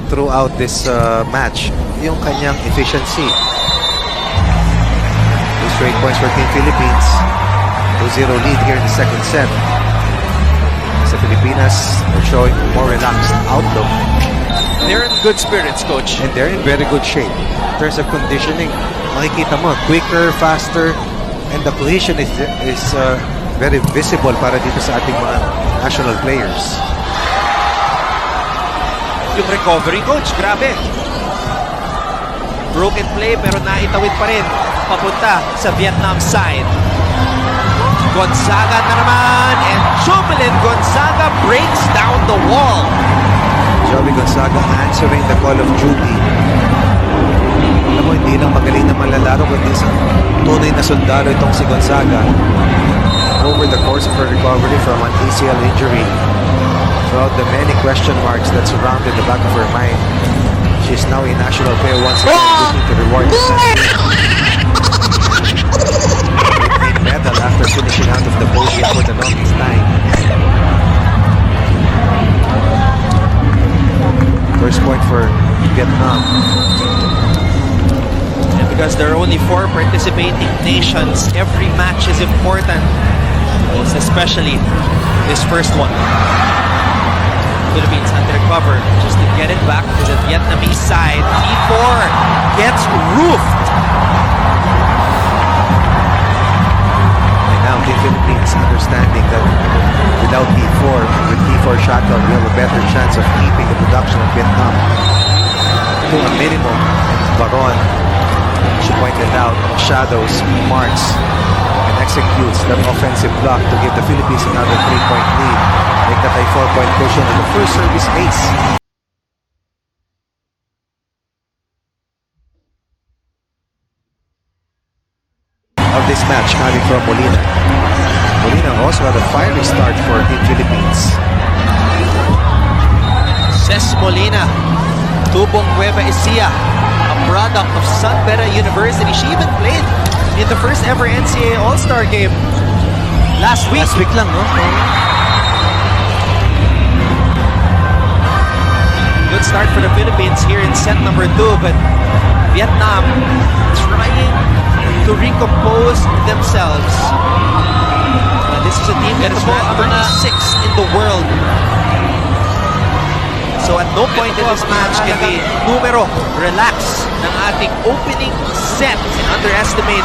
throughout this match yung kanyang efficiency. 2 straight points for Team Philippines. 2-0 lead here in the second set. Sa Pilipinas, they're showing more relaxed outlook. They're in good spirits, Coach. And they're in very good shape. In terms of conditioning, makikita mo, quicker, faster, and the cohesion is very visible para dito sa ating mga national players. Yung recovery, Coach, grabe. Broken play pero naitawid pa rin papunta sa Vietnam side. Gonzaga na naman, and Jubilin Gonzaga breaks down the wall. Joey Gonzaga answering the call of duty. Alam mo, hindi lang magaling na manlalaro, kundi sa tunay na soldado itong si Gonzaga. Over the course of her recovery from an ACL injury, throughout the many question marks that surrounded the back of her mind, she's now a national player once again, looking to reward herself. With a medal after finishing out of the podium for the longest time. First point for Vietnam. And because there are only 4 participating nations, every match is important. Most especially this first one. Philippines had to recover just to get it back to the Vietnamese side. P4 gets roofed. And now the Philippines understanding that without P4 and with P4 shuttle, we have a better chance of keeping the production of Vietnam to a minimum. And Baron, she pointed out, shadows, marks, and executes that offensive block to give the Philippines another 3-point lead. Make that a 4-point cushion on the first service ace. Of this match coming from Molina. Molina also had a fiery start for Team Philippines. Ces Molina, Tubong Nueva Ecija, a product of San Beda University. She even played in the first ever NCAA All-Star game last week. Last week lang, no? Good start for the Philippines here in set number 2, but Vietnam trying to recompose themselves. This is a team that is ranked 36th in the world. So at no point in this match can we relax ng ating opening set and underestimate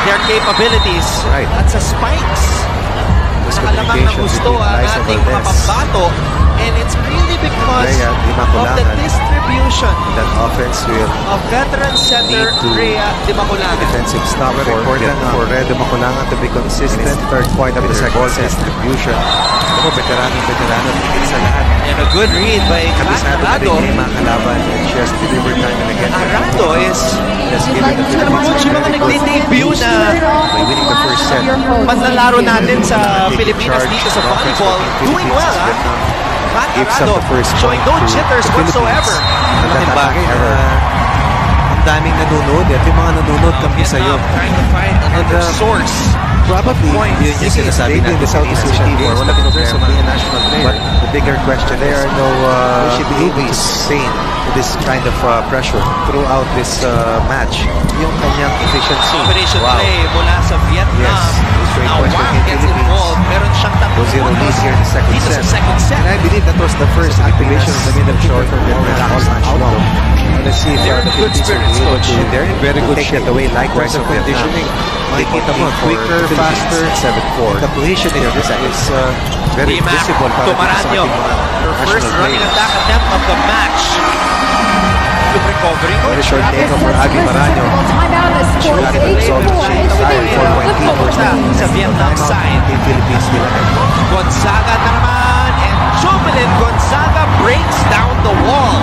their capabilities. Right. At sa spikes, nakalamang ng gusto ang ating mga pambato, and it's really because of the distribution that offense will of veteran center Rhea Di Maculangan. Defensive stop for Rhea Di Maculangan to be consistent. Third point of the second set. Distribution. Ako, veterano, tigil sa lahat. And a good read by Arado. Mga kalaban, and she has delivered time and again. Arado is given the Philippines yung mga nagde-debut na by winning the first set. panlalaro natin sa Pilipinas dito sa volleyball. Doing well, ha? Matt Arado showing no jitters whatsoever. Malaking bagay na ang daming nanonood at yung mga nanonood kami sa'yo. Trying to find another source. Probably, yun yung sinasabi natin sa Southeast Asian Games, wala pinag-press of being a national player. But the bigger question, there are no will she be able to sustain this kind of pressure throughout this match? Yung kanyang efficiency. Combination play mula sa Vietnam. Yes. Now Wang gets involved. Meron siyang 2-0 lead here in the second dito set. sa second set. And I believe that was the first activation of the middle short for Vietnam all match long. Let's see if They're in the good Philippines will spirits, be able Coach. to They're in very good take shape. it away likewise of conditioning. Makikita mo, quicker, faster, 7-4. The cohesion is very visible para sa Tumaranyo, ating mga her first national running players. attack attempt of the match. Good recovery. Very short take for Agui Maranyo. She got it resolved. She's tied 4-point lead for Sa Vietnam side. Team Philippines still ahead. Gonzaga na naman, and Jubilin Gonzaga breaks down the wall.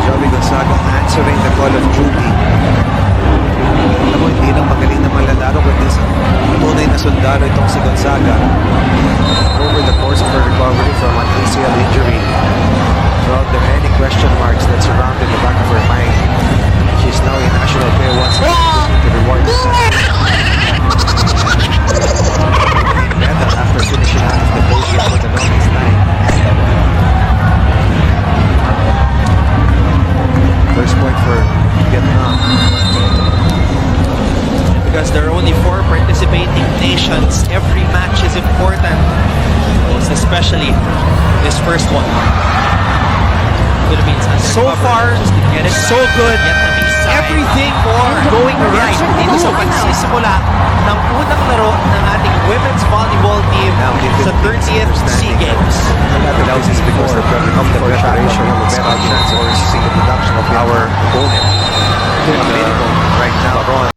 Joey Gonzaga answering the call of duty. Alam mo, hindi lang magaling na manlalaro, kundi sa tunay na soldado itong si Gonzaga. Over the course of her recovery from an ACL injury, throughout the many question marks that surrounded the back of her mind, she's now a national player once again, looking to reward herself. Medal after finishing out of the podium for the longest time. because there are only 4 participating nations. Every match is important, most especially this first one. Philippines has So far, just to get it so back. good. Vietnamese side Everything going right dito sa pagsisimula ng unang laro ng ating women's volleyball team Now, sa 30th SEA Games. Allows us because of the preparation of the better chance of increasing the production of our opponent to a minimum right now.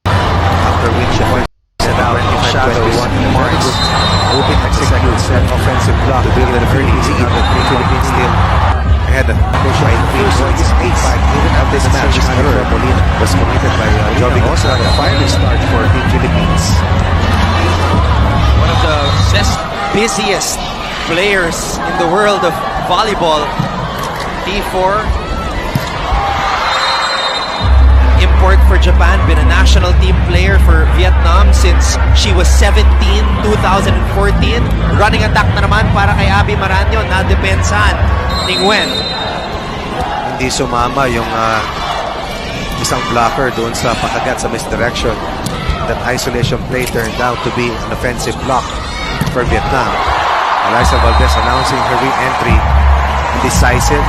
After which set out shadows, 21 marks, hoping to execute an offensive block to build an early lead. The Philippines still ahead by 3 points, 8-5. Even at this match, Molina was committed by Joby Gonzaga. A fiery start for Team Philippines. One of the best, busiest players in the world of volleyball. D4. Import for Japan, been a national team player for Vietnam since she was 17, 2014. Running attack na naman para kay Abby Maranyo, na depensahan ni Nguyen. Hindi sumama yung isang blocker doon sa pakagat sa misdirection. That isolation play turned out to be an offensive block for Vietnam. Eliza Valdez announcing her re-entry. Decisive.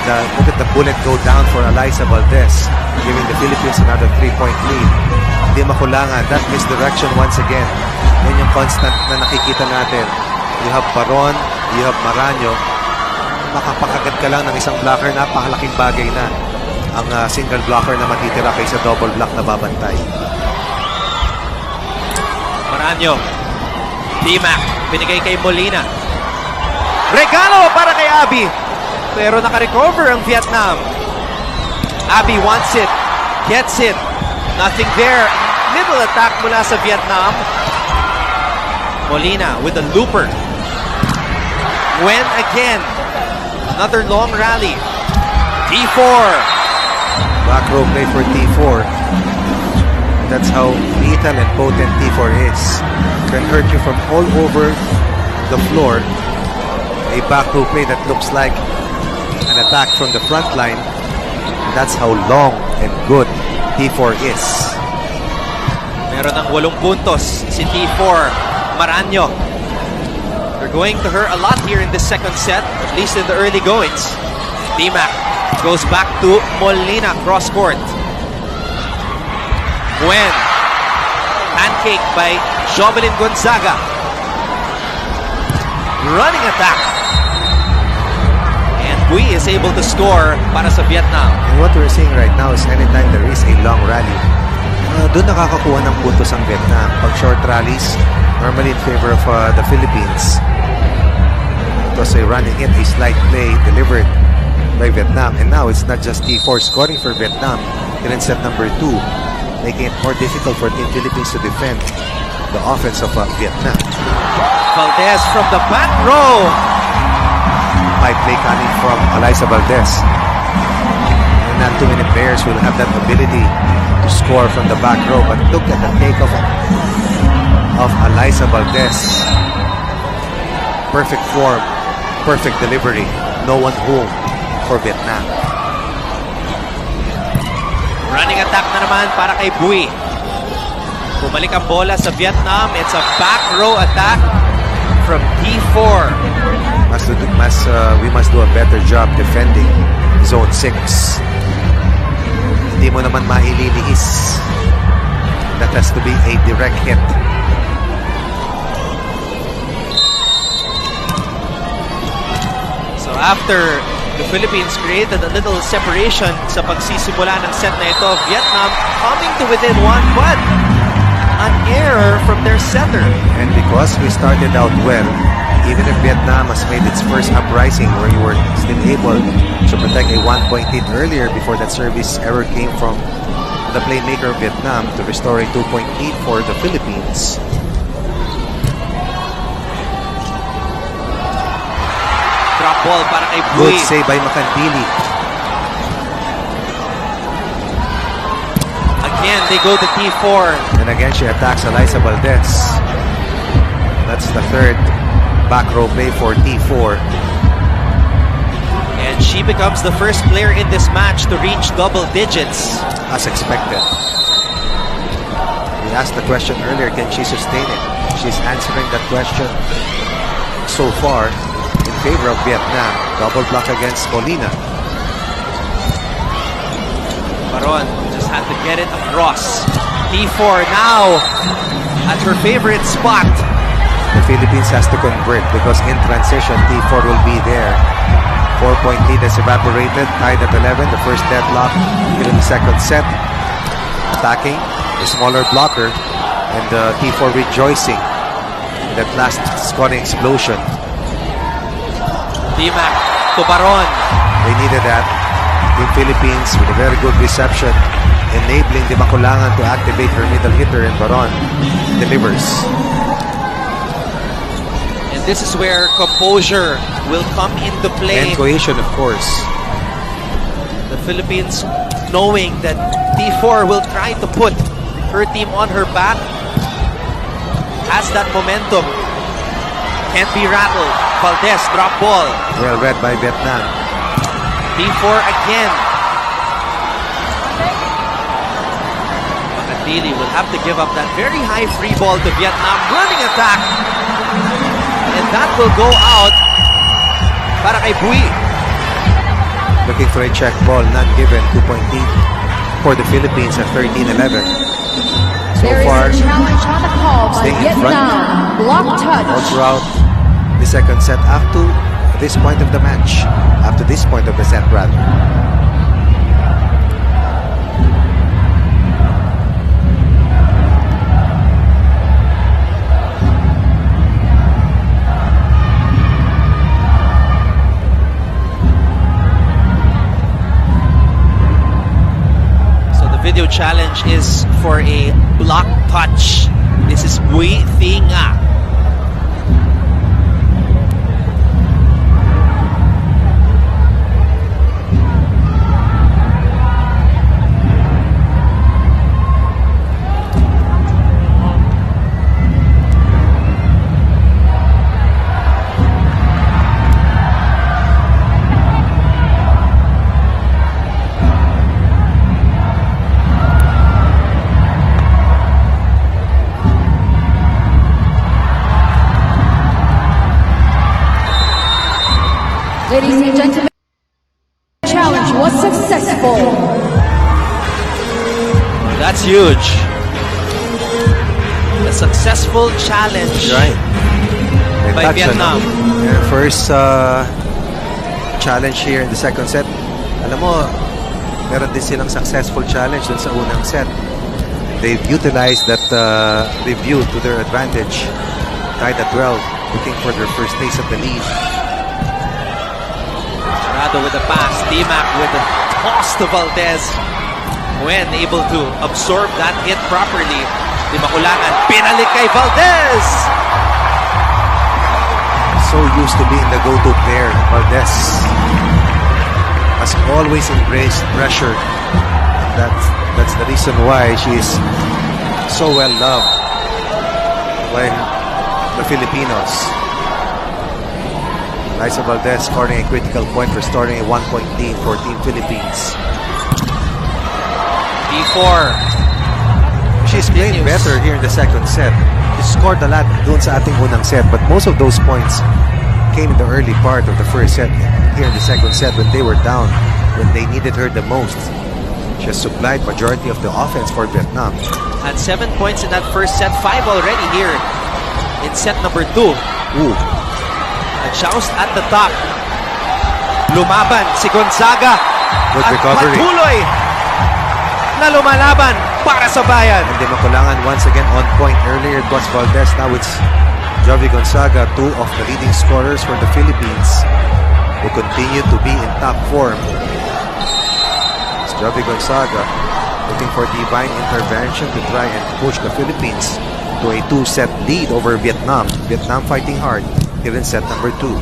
And look at the bullet go down for Eliza Valdez, giving the Philippines another 3-point lead. Hindi makulangan. That misdirection once again. Yan yung constant na nakikita natin. You have Baron, you have Maranyo. Makapakagat ka lang ng isang blocker, napakalaking bagay na ang single blocker na matitira kaysa double block na babantay. Maranyo. D-Mac. Binigay kay Molina. Regalo para kay Abby. Pero naka-recover ang Vietnam. Abby wants it. Gets it. Nothing there. Middle attack mula sa Vietnam. Molina with a looper. Nguyen again. Another long rally. D4. Back row play for T4. That's how lethal and potent T4 is. Can hurt you from all over the floor. A back row play that looks like an attack from the front line. That's how long and good T4 is. Meron ng 8 puntos si T4. Maranyo. They're going to her a lot here in the second set, at least in the early goings. D-Mac goes back to Molina, cross court. Nguyen. Pancake by Jovelyn Gonzaga. Running attack. And Bui is able to score para sa Vietnam. And what we're seeing right now is anytime there is a long rally, doon nakakakuha ng puntos ang Vietnam. Pag short rallies, normally in favor of the Philippines. It was a running hit, a slight play delivered by Vietnam. And now it's not just T4 scoring for Vietnam here in set number 2, making it more difficult for Team Philippines to defend the offense of Vietnam. Valdez from the back row. High play coming from Eliza Valdez. And not too many players will have that ability to score from the back row. But look at the takeoff of Eliza Valdez. Perfect form, perfect delivery. No one home for Vietnam. Running attack na naman para kay Bui. Bumalik ang bola sa Vietnam. It's a back row attack from T4. We must do a better job defending zone 6. Hindi mo naman maililihis. That has to be a direct hit. So after the Philippines created a little separation sa pagsisimula ng set na ito, Vietnam coming to within 1, but an error from their setter. And because we started out well, even if Vietnam has made its first uprising where you were still able to protect a 1-point lead earlier before that service error came from the playmaker of Vietnam to restore a 2-point lead for the Philippines. Drop ball para kay Bui. Good save by Makandili. Again, they go to T4. And again, she attacks Eliza Valdez. That's the third back row play for T4. And And she becomes the first player in this match to reach double digits. As expected. We asked the question earlier, can she sustain it? She's answering that question so far in favor of Vietnam. Double block against Molina. Baron just had to get it across. T4 now at her favorite spot. The Philippines has to convert because in transition, T4 will be there. 4-point lead has evaporated, tied at 11. The first deadlock here in the second set. Attacking the smaller blocker, and T4 rejoicing in that last scoring explosion. D-Mac to Baron. They needed that. Team Philippines with a very good reception, enabling the Makulangan to activate her middle hitter, and Baron delivers. And this is where composure will come into play. And cohesion, of course. The Philippines knowing that T4 will try to put her team on her back, has that momentum, can't be rattled. Valdez drop ball. Well read by Vietnam. T4 again. Makatili will have to give up that very high free ball to Vietnam. Running attack. And that will go out para kay Bui. Looking for a check ball, none given. 2-point lead for the Philippines at 13-11. So There far, is a challenge on the call by staying in front. Vietnam. Block touch. all throughout the second set up to this point of the match. Up to this point of the set, rather. So the video challenge is for a block touch. This is Bui Thinga. Ladies and gentlemen, the challenge was successful. That's huge. A successful challenge Right. May by touch, Vietnam. Their first challenge here in the second set. Alam mo, meron din silang successful challenge dun sa unang set. They've utilized that review to their advantage. Tied at 12, looking for their first taste of the lead. Rado with the pass. D-Mac with the toss to Valdez. When able to absorb that hit properly, Di Makulangan, pinalik kay Valdez! So used to being the go-to player, Valdez has always embraced pressure. That's the reason why she is so well loved by the Filipinos. Liza Valdez scoring a critical point, restoring a 1-point lead for Team Philippines. D4. She's playing better here in the second set. She scored a lot doon sa ating unang set, but most of those points came in the early part of the first set. Here in the second set when they were down, when they needed her the most. She has supplied majority of the offense for Vietnam. Had 7 points in that first set, 5 already here in set number 2. Ooh. A joust at the top. Lumaban si Gonzaga. Good at recovery. Patuloy na lumalaban para sa bayan. And Di Makulangan once again on point. Earlier it was Valdez, now it's Jovi Gonzaga, two of the leading scorers for the Philippines, who continue to be in top form. It's Jovi Gonzaga looking for divine intervention to try and push the Philippines to a 2-set lead over Vietnam. Vietnam fighting hard here in set number 2.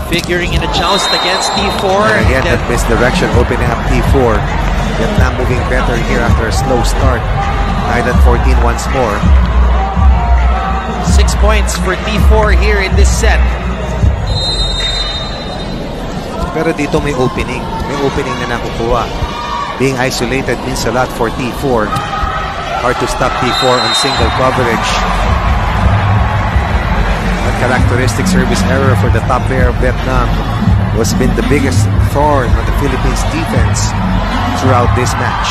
Figuring in a joust against T4. And again, that misdirection opening up T4. Vietnam moving better here after a slow start. Tied at 14 once more. 6 points for T4 here in this set. Pero dito may opening. May opening na nakukuha. Being isolated means a lot for T4. Hard to stop T4 on single coverage. Uncharacteristic service error for the top pair of Vietnam was been the biggest thorn on the Philippines defense throughout this match.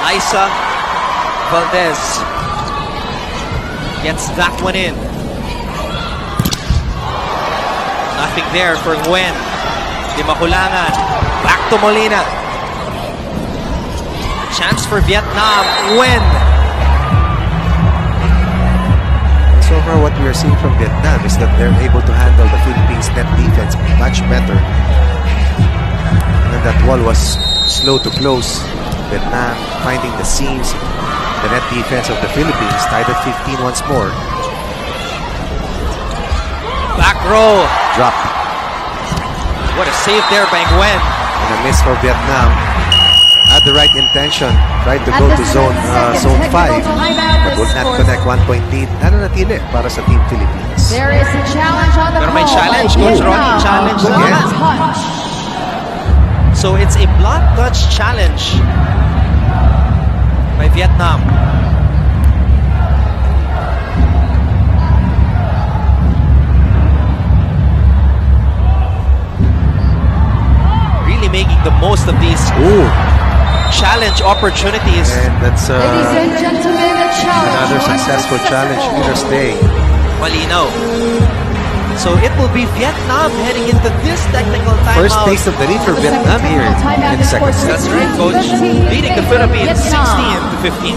Liza Valdez gets that one in. Nothing there for Nguyen. Di makulangan. Back to Molina. Chance for Vietnam. Nguyen. So far, what we are seeing from Vietnam is that they're able to handle the Philippines' net defense much better. And that wall was slow to close. Vietnam finding the seams. The net defense of the Philippines tied at 15 once more. Back row. Drop. What a save there by Nguyen. And a miss for Vietnam. Had the right intention. Tried to go to zone 5. But would not connect. 1-point lead. Nananatili para sa Team Philippines. There is a challenge on the Pero may call challenge, by Coach Vietnam. Ronnie. Challenge Block again. touch. So it's a block touch challenge by Vietnam. Really making the most of these Ooh. challenge opportunities. And that's Ladies and gentlemen, the challenge. another was successful challenge. successful. Winners day. Malinaw. So it will be Vietnam heading into this technical timeout. First taste of the lead for Vietnam here in second set. That's right, Coach. Leading the Philippines 16 to 15.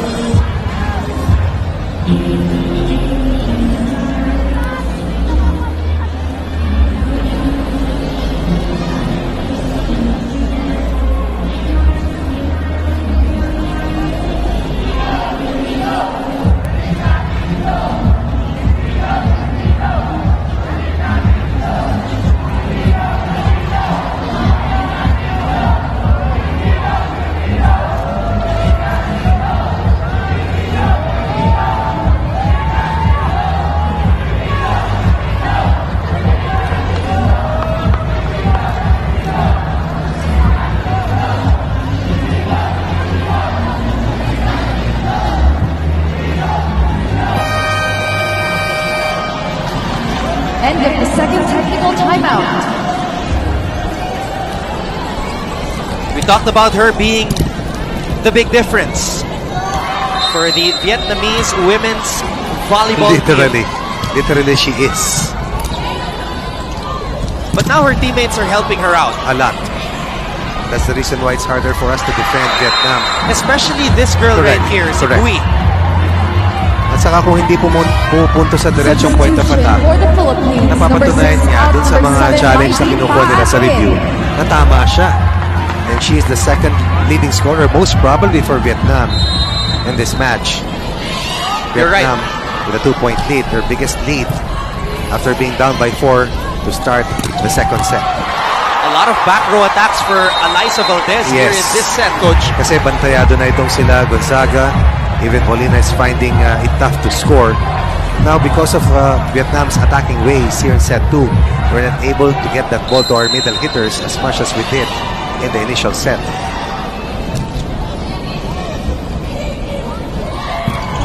End of the second technical timeout. We talked about her being the big difference for the Vietnamese women's volleyball team. Literally she is. But now her teammates are helping her out. A lot. That's the reason why it's harder for us to defend Vietnam. Especially this girl right here, si Correct. Bui. At saka kung hindi pumupunto sa diretsong point of Substitution attack, for the Philippines. napapatunayan Number 6 niya out, dun sa number mga 7, challenge na kinukuha nila sa review na tama siya. And she is the second leading scorer, most probably for Vietnam in this match. You're right. Vietnam with a 2-point lead, their biggest lead after being down by 4 to start the second set. A lot of back row attacks for Liza Valdez here in this set, Coach. Kasi bantayado na itong sila Gonzaga. Even Molina is finding it tough to score. Now, because of Vietnam's attacking ways here in set 2, we're not able to get that ball to our middle hitters as much as we did in the initial set.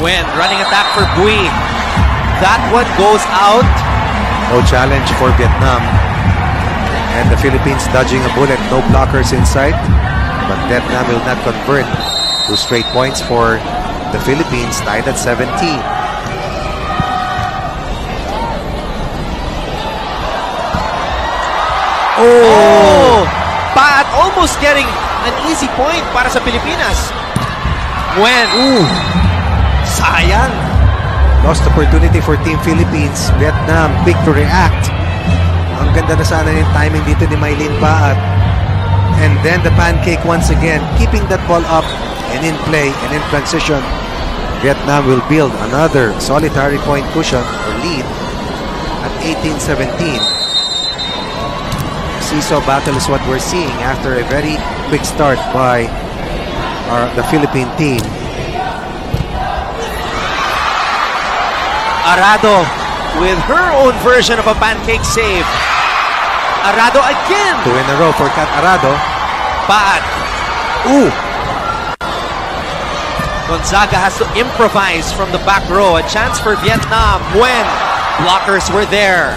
Nguyen running attack for Bui. That one goes out. No challenge for Vietnam. And the Philippines dodging a bullet. No blockers inside. But Vietnam will not convert. 2 straight points for the Philippines, tied at 17. Oh! Pat almost getting an easy point para sa Pilipinas. Nguyen. Ooh! Sayang. Lost opportunity for Team Philippines. Vietnam, quick to react. Ang ganda na sana yung timing dito ni Mylene Paat. And then the pancake once again, keeping that ball up and in play and in transition. Vietnam will build another solitary point cushion or lead at 18-17. Seesaw battle is what we're seeing after a very quick start by the Philippine team. Arado with her own version of a pancake save. Arado again. 2 in a row for Kat Arado. Bad. Ooh! Gonzaga has to improvise from the back row. A chance for Vietnam when blockers were there.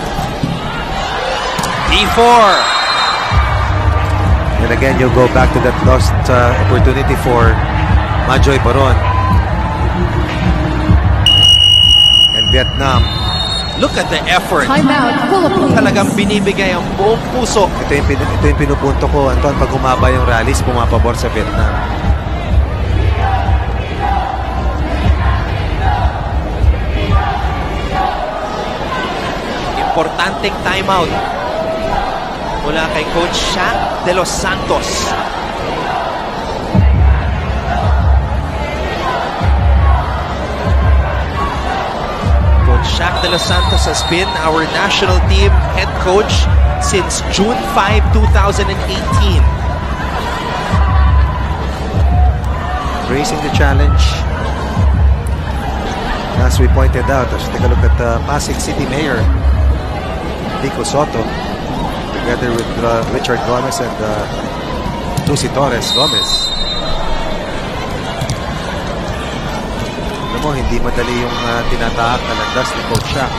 D4. And again, you'll go back to that lost opportunity for Majoy Baron. And Vietnam. Look at the effort. Timeout, Philippines. Talagang binibigay ang buong puso. Ito yung pinupunto ko, Anton, pag humaba yung rallies, pumapabor sa Vietnam. Importanteng timeout mula kay Coach Shaq de los Santos. Coach Shaq de los Santos has been our national team head coach since June 5, 2018. Raising the challenge. As we pointed out, let's take a look at Pasig City Mayor Vico Soto, together with Richard Gomez and Lucy Torres Gomez. Alam mo, hindi madali yung tinatahak na landas ni Coach Shaq.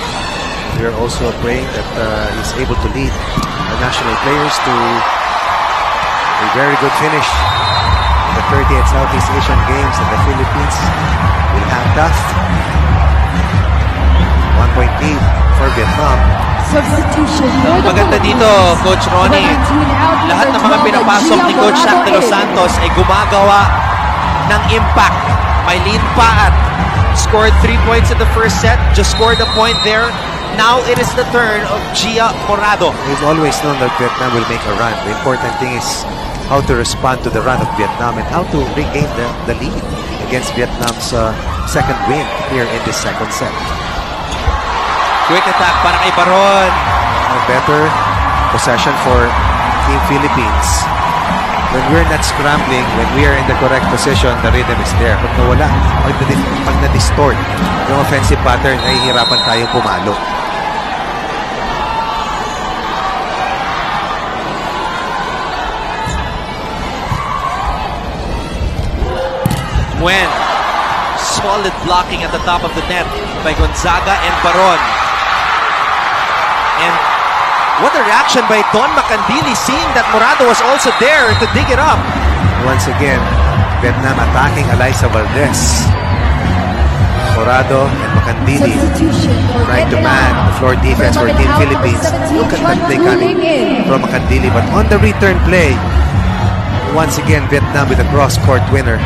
We are also praying that he's able to lead the national players to a very good finish in the 30th Southeast Asian Games in the Philippines. Will have tough. 1 point lead for Vietnam. Substitution for the Maganda dito, Coach Ronnie. Lahat ng mga pinapasok ni Coach Shaq de los Santos ay gumagawa ng impact. May lead pa at scored 3 points in the first set. Just scored a point there. Now it is the turn of Gia Morado. We've always known that Vietnam will make a run. The important thing is how to respond to the run of Vietnam and how to regain the lead against Vietnam's second win here in this second set. Quick attack para kay Baron. A better possession for Team Philippines. When we're not scrambling, when we are in the correct position, the rhythm is there. Pag nawala, pag na-distort yung offensive pattern, nahihirapan tayong pumalo. When solid blocking at the top of the net by Gonzaga and Baron. And what a reaction by Don Macandili, seeing that Morado was also there to dig it up. Once again, Vietnam attacking Alyssa Valdez. Morado and Macandili trying to man the floor defense for Team Philippines. Look at that play coming from Macandili. But on the return play, once again, Vietnam with a cross-court winner.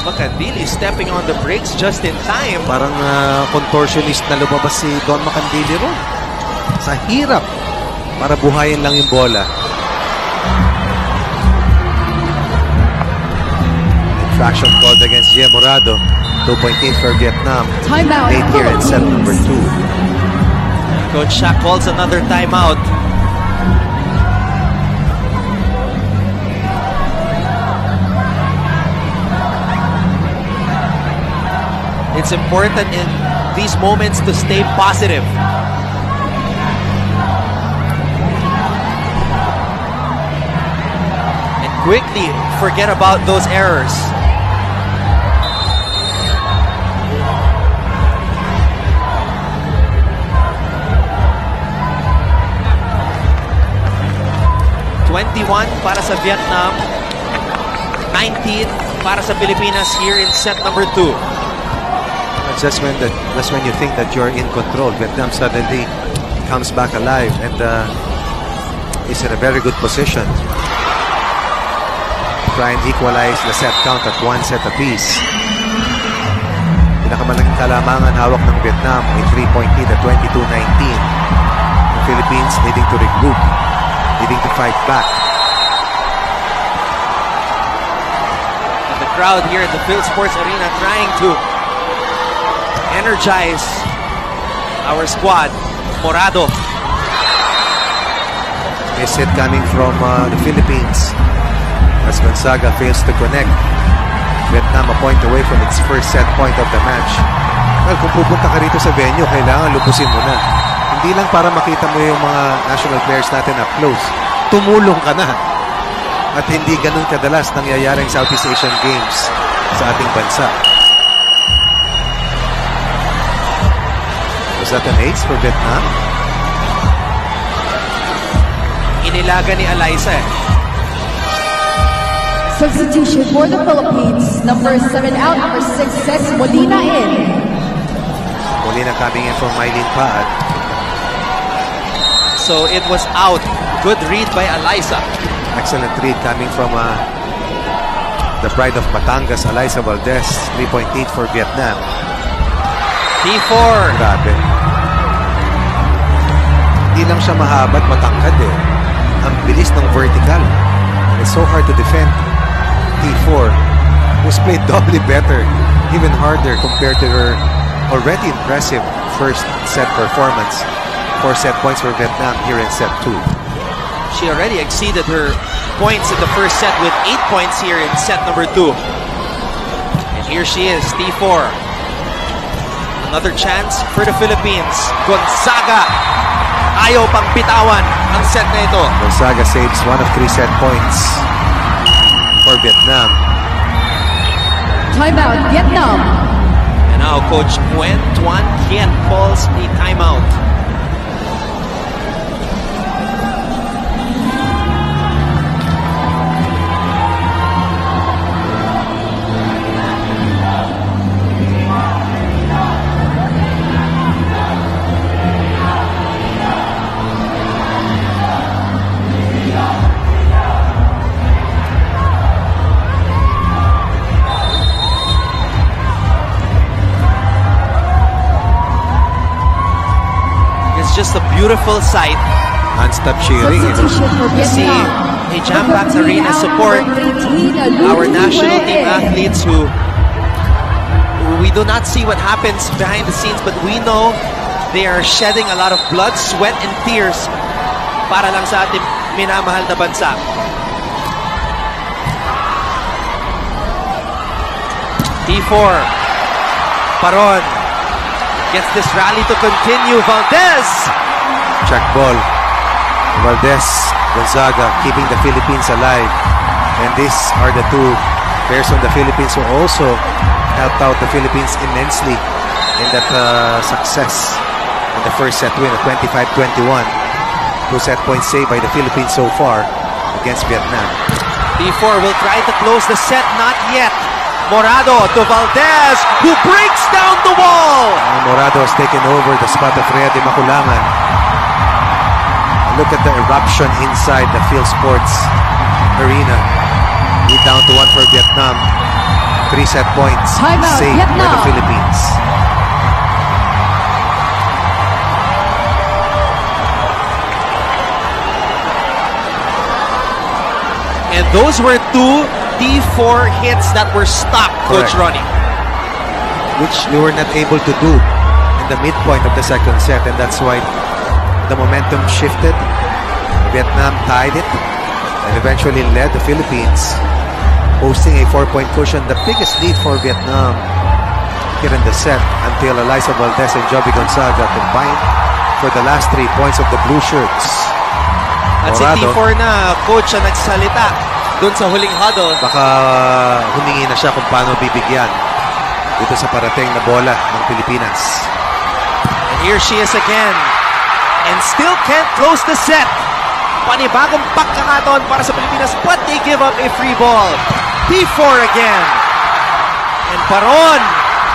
Macandili stepping on the brakes just in time. Parang contortionist na lumabas si Don Macandili ron. Sa hirap para buhayin lang yung bola. Infraction called against Gia Morado. 2-point lead for Vietnam. Timeout, Late here in set number 2. Coach Shaq calls another timeout. It's important in these moments to stay positive. And quickly forget about those errors. (21) para sa Vietnam, 19 para sa Pilipinas here in set number 2. That's when you think that you're in control. Vietnam suddenly comes back alive and is in a very good position. Try and equalize the set count at 1 set apiece. Pinakamalaking kalamangan hawak ng Vietnam ay 3-point lead at 22-19. The Philippines needing to regroup, needing to fight back. And the crowd here at the Phil Sports Arena trying to energize our squad. Morado. Miss hit coming from the Philippines as Gonzaga fails to connect. Vietnam a point away from its first set point of the match. Well, kung pupunta ka rito sa venue, kailangan lupusin mo na. Hindi lang para makita mo yung mga national players natin up close. Tumulong ka na. At hindi ganun kadalas nangyayaring Southeast Asian Games sa ating bansa. Was that an ace for Vietnam? Inilaga ni Alyssa eh. Substitution for the Philippines. Number 7 out, number 6 sets Molina in. Molina coming in from Mylene Paad. So it was out. Good read by Alyssa. Excellent read coming from the pride of Batangas, Alyssa Valdez. 3.8 for Vietnam. T4. Grabe. Hindi lang siya mahaba at matangkad eh. Ang bilis ng vertical. It's so hard to defend. T4 was played doubly better, even harder compared to her already impressive first set performance. 4 set points for Vietnam here in set 2. She already exceeded her points in the first set with 8 points here in set number 2. And here she is, T4. Another chance for the Philippines. Gonzaga. Ayaw pang bitawan ang set na ito. Gonzaga saves 1 of 3 set points for Vietnam. Timeout, Vietnam. And now Coach Nguyen Tuan Kiet calls a timeout. Just a beautiful sight Non-stop cheering. Substitution for to see Vietnam. a jam-packed arena support our national team athletes who we do not see what happens behind the scenes, but we know they are shedding a lot of blood, sweat, and tears para lang sa ating minamahal na bansa. T4. Paron gets this rally to continue. Valdez. Check ball. Valdez, Gonzaga keeping the Philippines alive. And these are the two players from the Philippines who also helped out the Philippines immensely in that success in the first set win of 25-21. 2 set points saved by the Philippines so far against Vietnam. T4 will try to close the set. Not yet. Morado to Valdez, who breaks down the wall. Morado has taken over the spot of Rhea de Maculangan. Look at the eruption inside the Field Sports Arena. Lead down to 1 for Vietnam. 3 set points Timeout, saved by the Vietnam. Philippines. And those were 2 T4 hits that were stopped, Coach Correct. Ronnie. Which we were not able to do in the midpoint of the second set, and that's why the momentum shifted. Vietnam tied it and eventually led the Philippines, posting a 4-point cushion, the biggest lead for Vietnam here in the set, until Alyssa Valdez and Joby Gonzaga combined for the last 3 points of the blue shirts. At si Morado, T4 na coach ang nagsalita doon sa huling huddle. baka humingi na siya kung paano bibigyan dito sa parating na bola ng Pilipinas. And here she is again. And still can't close the set. Panibagong pagkakataon para sa Pilipinas, but they give up a free ball. T4 again. And Paron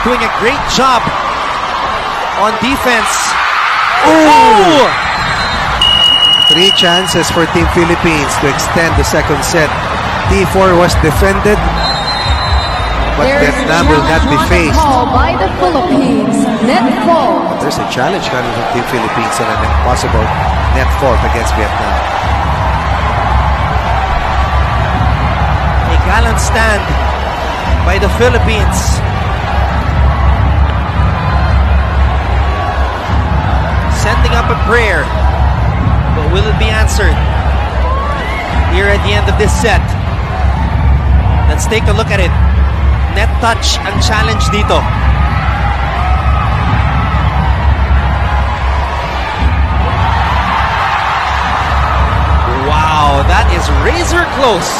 doing a great job on defense. Ooh! 3 chances for Team Philippines to extend the second set. T4 was defended, but There is a Vietnam will not be challenge on the faced. call by the Philippines. Net fault. There's a challenge coming from Team Philippines and an impossible net fault against Vietnam. A gallant stand by the Philippines. Sending up a prayer. But will it be answered here at the end of this set? Let's take a look at it. Net touch ang challenge dito. close.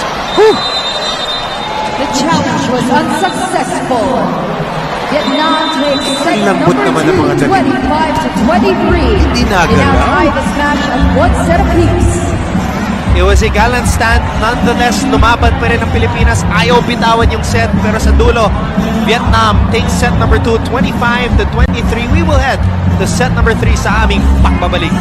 The challenge was unsuccessful. Vietnam takes set Lambot naman ng mga number 2, dali. 25-23. Hindi They now nagalaw. tie this match at 1 set apiece. It was a gallant stand. Nonetheless, lumaban pa rin ang Pilipinas. Ayaw bitawan yung set. Pero sa dulo, Vietnam takes set number 2, 25-23. We will head to set number 3 sa aming pagbabalik.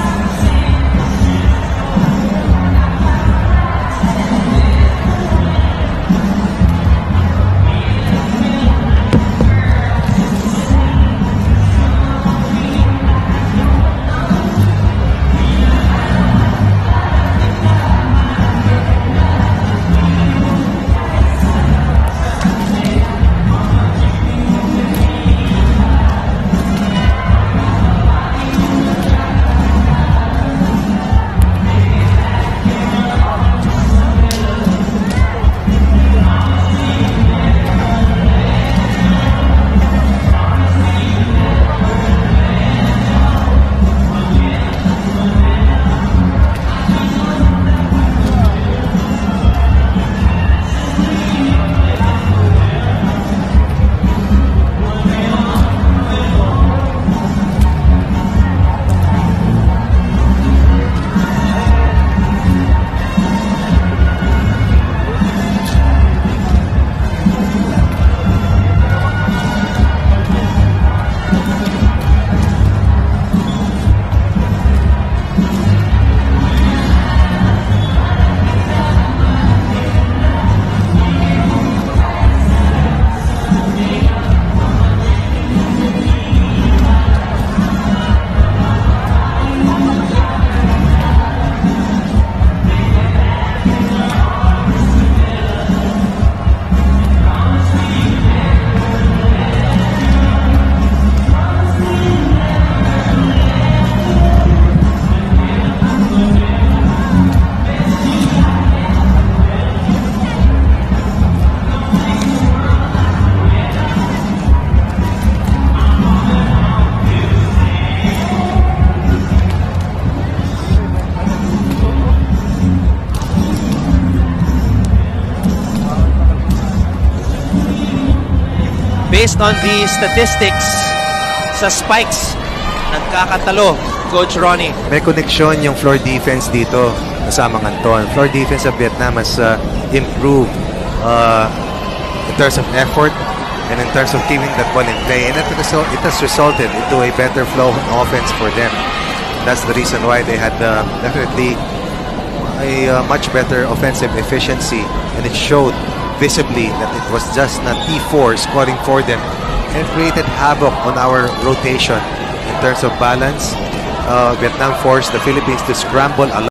Based on the statistics sa spikes, nagkakatalo, Coach Ronnie. May connection yung floor defense dito kasamang Anton. Floor defense of Vietnam has improved in terms of effort and in terms of keeping that ball in play. And it has resulted into a better flow of offense for them. That's the reason why they had definitely a much better offensive efficiency, and it showed visibly that it was just not T4 scoring for them, and created havoc on our rotation in terms of balance. Vietnam forced the Philippines to scramble a lot.